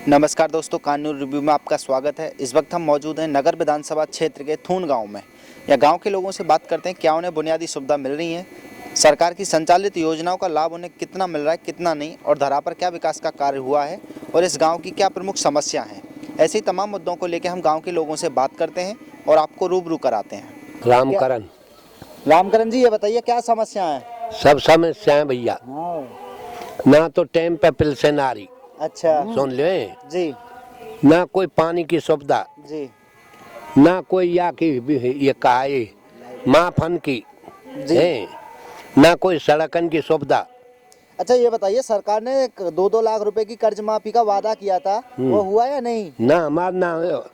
नमस्कार दोस्तों, कानून रिव्यू में आपका स्वागत है। इस वक्त हम मौजूद हैं नगर विधानसभा क्षेत्र के थून गांव में। या गांव के लोगों से बात करते हैं क्या उन्हें बुनियादी सुविधा मिल रही है, सरकार की संचालित योजनाओं का लाभ उन्हें कितना मिल रहा है कितना नहीं, और धरा पर क्या विकास का कार्य हुआ है और इस गाँव की क्या प्रमुख समस्या हैं। ऐसे ही तमाम मुद्दों को लेकर हम गाँव के लोगों से बात करते हैं और आपको रूबरू कराते हैं। रामकरण जी, ये बताइए क्या समस्या है? सब समस्याएं भैया, ना तो टाइम पे पेंशन आ रही, अच्छा सुन ले जी, ना कोई पानी की सुविधा जी ना कोई या की ये कहा माफन की जी। है, ना कोई सड़कन की सुविधा। अच्छा ये बताइए, सरकार ने 2-2 लाख रुपए की कर्ज माफी का वादा किया था, वो हुआ या नहीं? ना हमार ना हो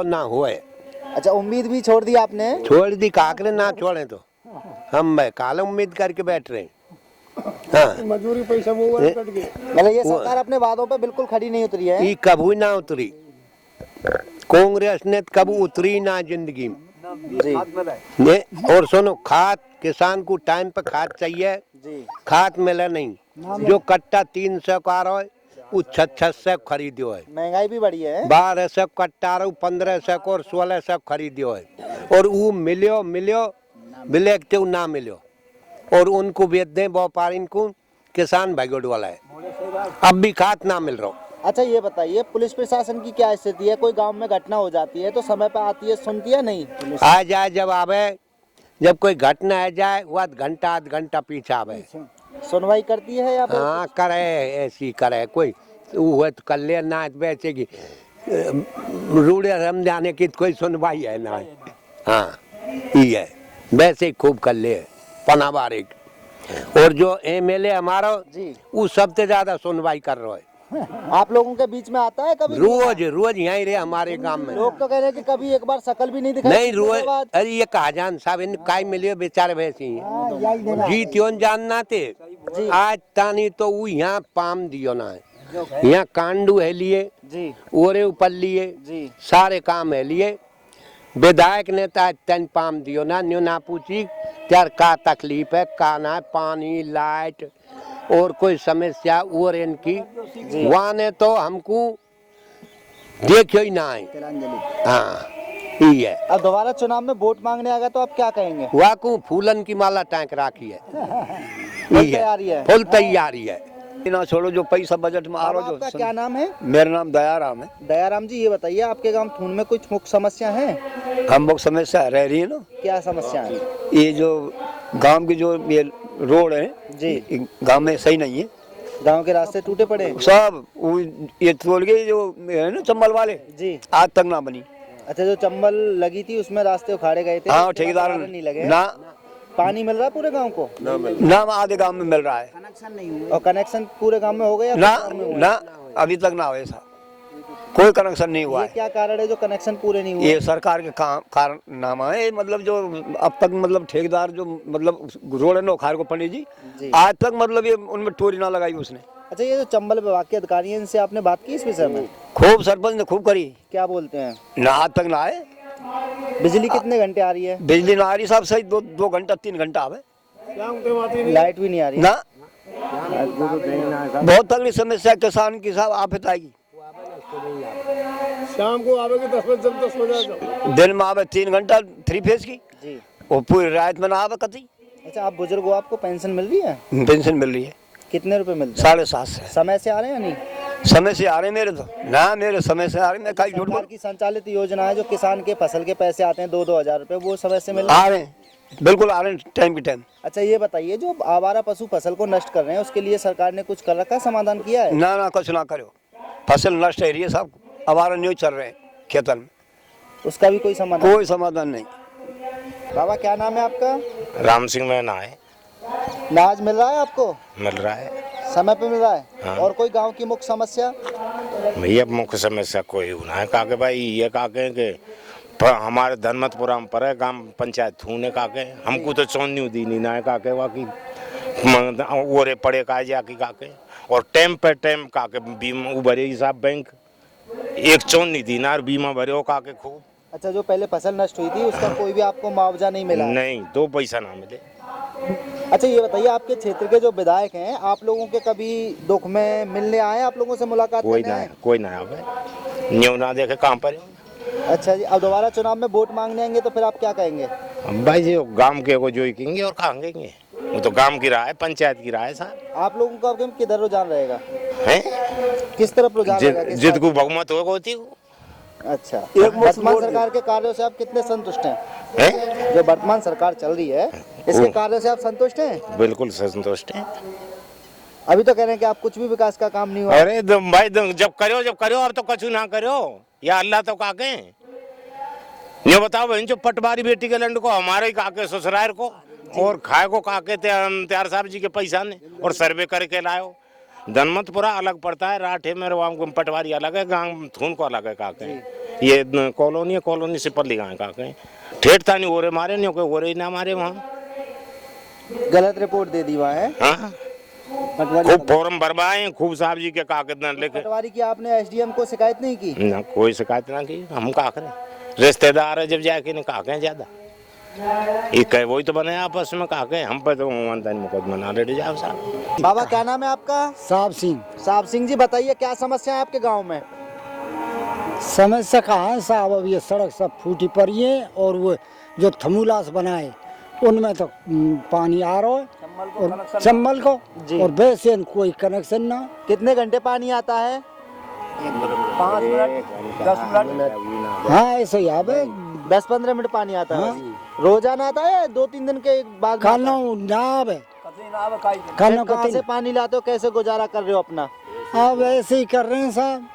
ना हुए। अच्छा, उम्मीद भी छोड़ दी आपने? छोड़ दी, काकरे ना छोड़े तो हम काल उम्मीद करके बैठ रहे हैं। हाँ, मजदूरी पैसा वो कट गए। मतलब ये सरकार अपने वादों पे बिल्कुल खड़ी नहीं उतरी है। ये कभी ना उतरी, कांग्रेस ने कभी उतरी ना जिंदगी में जी ने। और सुनो, खाद किसान को टाइम पे खाद चाहिए, जी। खाद मिले नहीं। जो कट्टा 300 का रहा है वो 600 खरीदो है। महंगाई भी बढ़ी है। 1200 कट्टा रहा 1500 और 1600 खरीदो है। और वो मिलो बिलेक्टिव ना मिलो, और उनको बेच दें व्यापारी को, किसान भगोड़ वाला है। अब भी खाद ना मिल रहा। अच्छा ये बताइए, पुलिस प्रशासन की क्या स्थिति है? कोई गांव में घटना हो जाती है तो समय पर आती है, सुनती है नहीं? आ जाए जब आवे, जब कोई घटना आ जाए वो आध घंटा पीछे आवे। सुनवाई करती है या फिर? हाँ करे, ऐसी करे कोई वो तो कर ले ना वैसे की रूढ़े समझाने की कोई सुनवाई है ना। हाँ ये है, वैसे ही खूब कर ले पनावारे। और जो एमएलए हमारा जी, वो सबसे ज्यादा सुनवाई कर रहा है। आप लोगों के बीच में आता है कभी? रोज यहीं रहे हमारे गांव में। लोग तो कह रहे हैं कि कभी एक बार शकल भी नहीं दिखाई। नहीं रोज, अरे ये कहा जान साहब इन काय मिले बेचारे वैसे ही जीत योन जानना थे। आज तानी तो वो यहाँ पाम दियो ना है, यहाँ कांडू है लिए जी, ओरे ऊपर लिए जी सारे काम है लिए। विधायक नेता तन पाम दियो ना, न्यू ना पूछी त्यार का तकलीफ है, का ना पानी लाइट और कोई समस्या और इनकी वहाँ ने तो हमको देखियो ही ना है। हाँ ये है। अब दोबारा चुनाव में वोट मांगने आएगा तो आप क्या कहेंगे? वाकू फूलन की माला टांक राखी है। तैयारी है, फुल तैयारी है। ना छोड़ो जो पैसा बजट में आ रहा आपका क्या नाम है? मेरा नाम दयाराम है। दयाराम जी, ये बताइए आपके गांव थून में कुछ मुख्य समस्या है? हम लोग समस्या रह रही है ना, क्या समस्या है? ये जो गांव की जो ये रोड है जी, गांव में सही नहीं है। गांव के रास्ते टूटे पड़े सब ये तोड़ के जो है ना चंबल वाले, जी। आज तक ना बनी। अच्छा, जो चंबल लगी थी उसमें रास्ते उखाड़े गए थे? हाँ ठेकेदार नहीं लगे ना। पानी मिल रहा है पूरे गांव को? ना आधे गांव में मिल रहा है। और कनेक्शन पूरे गांव में हो गया? ना अभी तक ना हो, ऐसा कोई कनेक्शन नहीं हुआ ये है। क्या कारण है जो कनेक्शन पूरे नहीं हुए? ये सरकार के कारनामा है। मतलब जो अब तक मतलब ठेकेदार जो मतलब रोड है ना खार को पंडित जी आज तक मतलब ये उनमें टोरी ना लगाई उसने। अच्छा, ये जो चंबल विभाग के अधिकारी हैं, इनसे आपने बात की इस विषय में? खूब सरपंच ने खूब करी, क्या बोलते हैं? ना आज तक ना आए। बिजली कितने घंटे आ रही है? बिजली ना आ रही साहब, सही 2 घंटा 3 घंटा आवे। लाइट भी नहीं आ रही ना बहुत तगड़ी समस्या किसान की साहब, आफत आएगी। शाम को आवेगी 10 बजे, दिन में आवे 3 घंटा 3 फेज की, जी। और पूरी रात में ना आवे कती। अच्छा, आप बुजुर्ग हो, आपको पेंशन मिल रही है? पेंशन मिल रही है कितने रुपए मिलते हैं? 7.5 से। समय से आ रहे हैं या नहीं? समय से आ रहे मेरे तो ना, मेरे समय से आ रहे। मैं कहीं झूठ सरकार की संचालित योजना है जो किसान के फसल के पैसे आते हैं 2-2 हजार रुपए, वो समय से मिल रहे आ रहे हैं, बिल्कुल आ रहे हैं टाइम के टाइम। अच्छा ये बताइए, जो आवारा पशु फसल को नष्ट कर रहे हैं उसके लिए सरकार ने कुछ कर रखा, समाधान किया है? ना कुछ ना करो, फसल नष्ट है रही है सब, आवारा न्यूज चल रहे हैं खेतन में, उसका भी कोई समाधान? कोई समाधान नहीं। बाबा क्या नाम है आपका? राम सिंह में ना है। अनाज मिल रहा है आपको? मिल रहा है, समय पे मिल रहा है? हाँ। और कोई गांव की मुख्य समस्या? भैया मुख्य समस्या कोई होना है काके भाई, ये काके के हमारे धनमतपुरा में पर गांव पंचायत थूने काके हमको तो चौन्नी दी नहीं ना है काके वाकी ओरे पड़े का जाके काके, और टाइम पे टाइम काके बीमा उभरे हिसाब बैंक एक 54 दिनार बीमा भरे हो काके खूब। अच्छा, जो पहले फसल नष्ट हुई थी उसका कोई भी आपको मुआवजा नहीं मिला? नहीं, 2 पैसा ना मिले। अच्छा ये बताइए, आपके क्षेत्र के जो विधायक हैं, आप लोगों के कभी दुख में मिलने आए, आप लोगों से मुलाकात करने आए? कोई ना आवे, न्यू ना देखे कहाँ पर। अच्छा जी, अब दोबारा चुनाव में वोट मांगने आएंगे तो फिर आप क्या कहेंगे? अब भाई जी गांव के को जो ही कहेंगे और कहाँ कहेंगे, वो तो गांव की राय है, पंचायत की राय है साहब। आप लोगों का अब किधर रुझान रहेगा, हैं किस तरफ रुझान रहेगा, किस जिद को बहुमत होगा होती को। तरफ? अच्छा, वर्तमान सरकार के कार्यों से आप कितने संतुष्ट हैं? हैं जो वर्तमान सरकार चल रही है, इसके कार्यों से आप संतुष्ट हैं? बिल्कुल संतुष्ट है। अभी तो कह रहे हैं कि आप कुछ भी विकास का काम नहीं हुआ। अरे भाई जब करो अब तो कछु ना करो, या अल्लाह तो काके ये बताओ बहन, जो पटवारी बेटी के लंड को हमारे ही काके ससुराल को, और खाए को काके त्यार साहब जी के पैसा ने, और सर्वे करके लाओ। धनमतपुरा अलग पड़ता है, राठे में पटवारी अलग है, गांव थून को अलग है काके। ये कॉलोनी है, कॉलोनी से पल्ली गाँव काके ठेठ था नहीं, ओरे मारे नहीं, ओरे ही ना मारे वहाँ, गलत रिपोर्ट दे दी वहाँ है। हाँ खूब फॉर्म भरवाए, खूब साहब जी के कागज न लेके। पटवारी की आपने एसडीएम को शिकायत नहीं की? ना कोई शिकायत ना की, हम का करें, रिश्तेदार है जब जाके नहीं का कहें ज्यादा, ये कहे वही तो बने आपस में का कहें, हम पे तो मुकदमा ना ले जाओ साहब। बाबा क्या नाम है आपका? साहब सिंह। साहब सिंह जी, बताइए क्या समस्या है आपके गांव में? समस्या कहाँ है साहब, अब ये सड़क सब फूटी पड़ी है, और वो जो थमूलास बनाए उनमें तो पानी आ रहा है, और चम्बल को जी। और वैसे कोई कनेक्शन ना। कितने घंटे पानी आता है? 5 मिनट 10 मिनट। हाँ ऐसे ही आवे, 10-15 मिनट पानी आता है। रोजाना आता है, 2-3 दिन के बाद? खाना ना आवे, खाना कहाँ से पानी लाते हो, कैसे गुजारा कर रहे हो अपना? अब ऐसे ही कर रहे हैं साहब।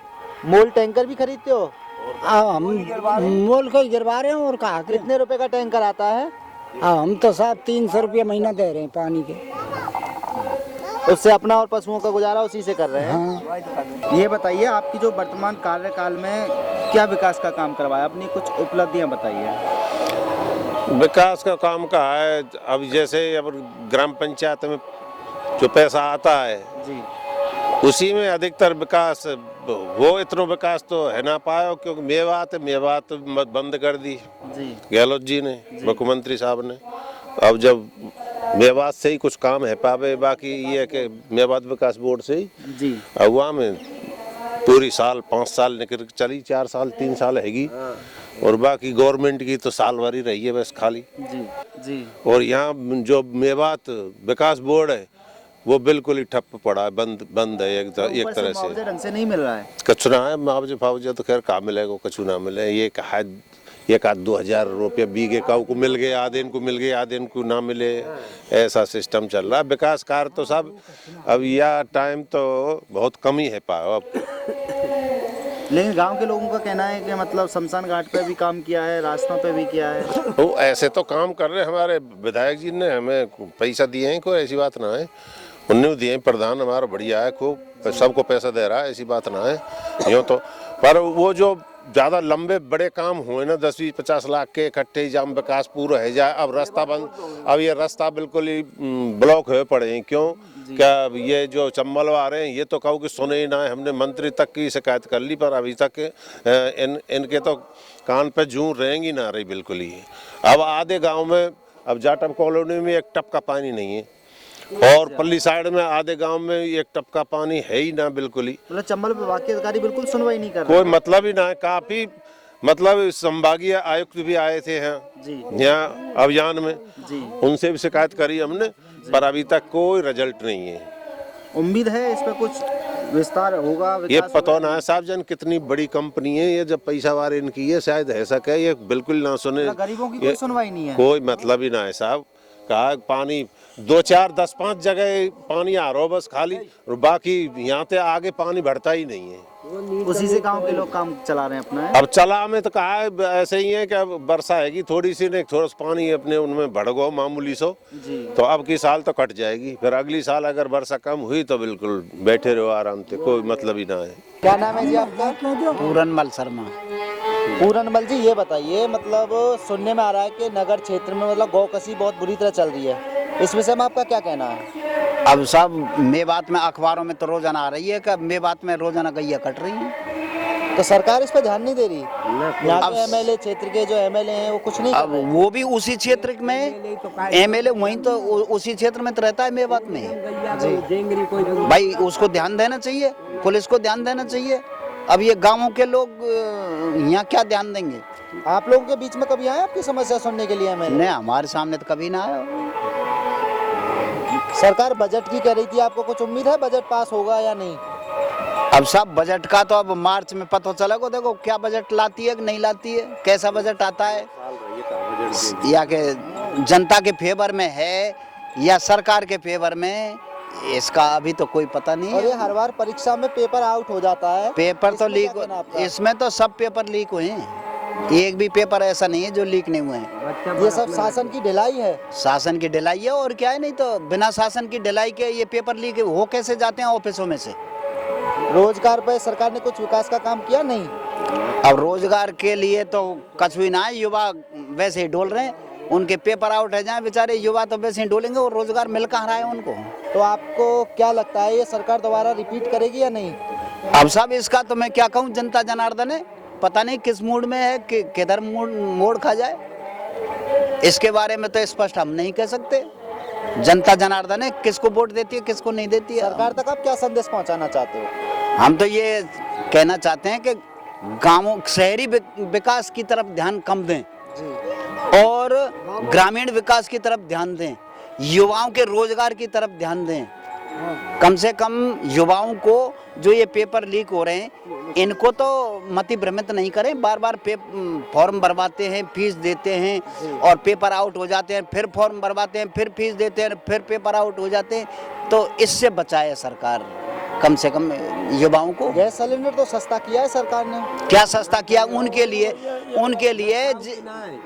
मोल टैंकर भी खरीदते हो? हम मोल को ही गिरवा रहे हैं, और कहा कितने रुपए का टैंकर आता है? हम तो साहब 300 रुपया महीना दे रहे हैं पानी के। उससे अपना और पशुओं का गुजारा उसी से कर रहे हैं। हाँ। ये बताइए, आपकी जो वर्तमान कार्यकाल में क्या विकास का काम करवाया, अपनी कुछ उपलब्धियां बताइए। विकास का काम का है, अब जैसे अब ग्राम पंचायत में जो पैसा आता है जी उसी में अधिकतर विकास, वो इतना विकास तो है ना पाया, क्योंकि मेवात बंद कर दी जी गहलोत जी ने, मुख्यमंत्री साहब ने। अब जब मेवात से ही कुछ काम है पावे, बाकी ये है कि मेवात विकास बोर्ड से ही जी। अब वहाँ में पूरी साल 5 साल निकल चली, 4 साल 3 साल हैगी, और बाकी गवर्नमेंट की तो साल भर ही रही है बस खाली। जी जी। और यहाँ जो मेवात विकास बोर्ड है वो बिल्कुल ही ठप पड़ा है, बंद है एक तरह से। मुआवजा ढंग से नहीं मिल रहा है। कछु ना है, मुआवजा तो खैर कहाँ मिलेगा, कछु ना मिले। ये कहा 1-2 हज़ार रुपया बीघे का को मिल गए, आधे को मिल गए, आधे को ना मिले, ऐसा सिस्टम चल रहा है। विकास कार्य तो सब अब यह टाइम तो बहुत कम ही है पाओ अब। लेकिन गांव के लोगों का कहना है कि मतलब शमशान घाट पे भी काम किया है, रास्तों पे भी किया है। वो ऐसे तो काम कर रहे हैं, हमारे विधायक जी ने हमें पैसा दिए हैं, कोई ऐसी बात ना है, उन्होंने दिए हैं। प्रधान हमारा बढ़िया है, खूब सबको पैसा दे रहा है, ऐसी बात ना है यूँ तो। पर वो जो ज़्यादा लंबे बड़े काम हुए ना, 10-20-50 लाख के इकट्ठे जाम विकास पूरा है जाए, अब रास्ता बंद, अब ये रास्ता बिल्कुल ही ब्लॉक हुए पड़े हैं। क्यों? क्या ये जो चंबल आ रहे हैं ये तो कहो कि सुने ही ना है, हमने मंत्री तक की शिकायत कर ली, पर अभी तक इनके तो कान पे जूं रहेंगी ना रही बिल्कुल ही। अब आधे गांव में, अब जाटव कॉलोनी में एक टप का पानी नहीं है, और पल्ली साइड में आधे गांव में एक टप का पानी है ही ना बिल्कुल ही। मतलब चंबल विभाग के अधिकारी बिल्कुल सुनवाई नहीं कर रहे। कोई मतलब ही ना है, काफी मतलब संभागीय आयुक्त भी आए थे यहाँ अभियान में जी। उनसे भी शिकायत करी हमने, पर अभी तक कोई रिजल्ट नहीं है। उम्मीद है इस पर कुछ विस्तार होगा, ये पता ना है साहब जन कितनी बड़ी कंपनी है ये, जब पैसा वार इनकी है शायद ऐसा कहे, ये बिल्कुल ना सुने। गरीबों की कोई सुनवाई नहीं है, कोई मतलब ही ना है साहब। कहा पानी 2-4-10-5 जगह पानी आ रहा हो बस खाली, और बाकी यहाँ से आगे पानी बढ़ता ही नहीं है। उसी से गांव के लोग काम चला रहे हैं अपना है। अब चला में तो कहा है ऐसे ही है कि अब वर्षा हैगी थोड़ी सी, नहीं थोड़ा सा पानी अपने उनमें बढ़ गो मामूली सो जी। तो अब की साल तो कट जाएगी, फिर अगली साल अगर वर्षा कम हुई तो बिल्कुल बैठे रहो आराम से, कोई मतलब ही ना है। क्या नाम है जी आपका? पूरनमल शर्मा। पूरनमल जी, ये बताइए, मतलब सुनने में आ रहा है कि नगर क्षेत्र में मतलब गौकसी बहुत बुरी तरह चल रही है, इस विषय में आपका क्या कहना है? अब सब मेवात में अखबारों में तो रोजाना आ रही है कि मेवात में रोजाना गैया कट रही है। तो सरकार इस पर ध्यान नहीं दे रही। यहाँ पे एमएलए क्षेत्र के जो एमएलए हैं वो कुछ नहीं कर अब रहे। वो भी उसी क्षेत्र में एमएलए वहीं तो उसी क्षेत्र में तो रहता है मेवात में भाई, उसको ध्यान देना चाहिए, पुलिस को ध्यान देना चाहिए। अब ये गांवों के लोग यहाँ क्या ध्यान देंगे? आप लोगों के बीच में कभी आए आपकी समस्या सुनने के लिए एमएलए? नहीं, हमारे सामने तो कभी ना आया। सरकार बजट की कह रही थी, आपको कुछ उम्मीद है बजट पास होगा या नहीं? अब सब बजट का तो अब मार्च में पता चलेगा, देखो क्या बजट लाती है कि नहीं लाती है, कैसा बजट आता है, या कि जनता के फेवर में है या सरकार के फेवर में, इसका अभी तो कोई पता नहीं और ये है। हर बार परीक्षा में पेपर आउट हो जाता है। पेपर तो इसमें लीक, क्या कहना आपका? इसमें तो सब पेपर लीक हुए हैं, एक भी पेपर ऐसा नहीं है जो लीक नहीं हुए हैं। ये सब शासन की ढिलाई है। शासन की ढिलाई है और क्या है, नहीं तो बिना शासन की ढिलाई के ये पेपर लीक हो कैसे जाते हैं ऑफिसों में से? रोजगार पे सरकार ने कुछ विकास का काम किया नहीं? अब रोजगार के लिए तो कुछ भी ना है, युवा वैसे ही डोल रहे हैं, उनके पेपर आउट है जाए बेचारे युवा तो वैसे ही डोलेंगे और रोजगार मिल कहाँ रहा है उनको। तो आपको क्या लगता है ये सरकार दोबारा रिपीट करेगी या नहीं? अब सब इसका तो मैं क्या कहूँ, जनता जनार्दन है, पता नहीं किस मूड में है कि किधर मोड़ खा जाए, इसके बारे में तो स्पष्ट हम नहीं कह सकते। जनता जनार्दन है, किसको वोट देती है किसको नहीं देती है। सरकार तक आप क्या संदेश पहुंचाना चाहते हो? हम तो ये कहना चाहते हैं कि गांवों शहरी विकास की तरफ ध्यान कम दें और ग्रामीण विकास की तरफ ध्यान दें, युवाओं के रोजगार की तरफ ध्यान दें। कम से कम युवाओं को जो ये पेपर लीक हो रहे हैं इनको तो मति भ्रमित नहीं करें, बार बार फॉर्म भरवाते हैं, फीस देते हैं और पेपर आउट हो जाते हैं, फिर फॉर्म भरवाते हैं, फिर फीस देते हैं, फिर पेपर आउट हो जाते हैं, तो इससे बचाए सरकार कम से कम युवाओं को। गैस सिलेंडर तो सस्ता किया है सरकार ने। क्या सस्ता किया? उनके लिए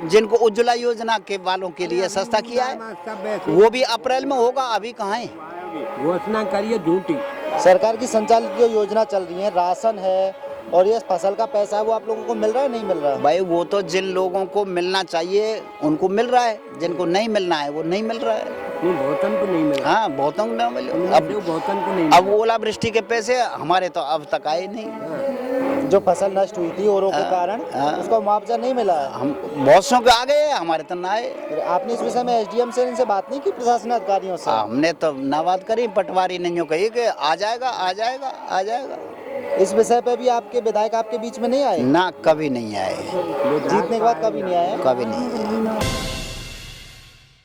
जिनको उज्ज्वला योजना के वालों के लिए सस्ता किया है, वो भी अप्रैल में होगा, अभी कहाँ है? घोषणा करिए झूठी। सरकार की संचालित जो योजना चल रही है, राशन है और ये फसल का पैसा है, वो आप लोगों को मिल रहा है नहीं मिल रहा है? भाई वो तो जिन लोगों को मिलना चाहिए उनको मिल रहा है, जिनको नहीं मिलना है वो नहीं मिल रहा है। बहुतन को नहीं मिला। हाँ, बहुतों को नहीं मिले। बहुतन को नहीं। अब ओलावृष्टि के पैसे हमारे तो अब तक आए नहीं। जो फसल नष्ट हुई थी ओरों के कारण, उसका मुआवजा नहीं मिला है। हम बहुत सौ के आ गए, हमारे तो ना आए। फिर आपने इस विषय में एसडीएम से इनसे बात नहीं की, प्रशासन अधिकारियों से? हमने तो ना बात करी, पटवारी नहीं कही कि आ जाएगा आ जाएगा आ जाएगा। इस विषय पे भी आपके विधायक आपके बीच में नहीं आए? ना, कभी नहीं आए। जीतने के बाद कभी नहीं आए? कभी नहीं आए।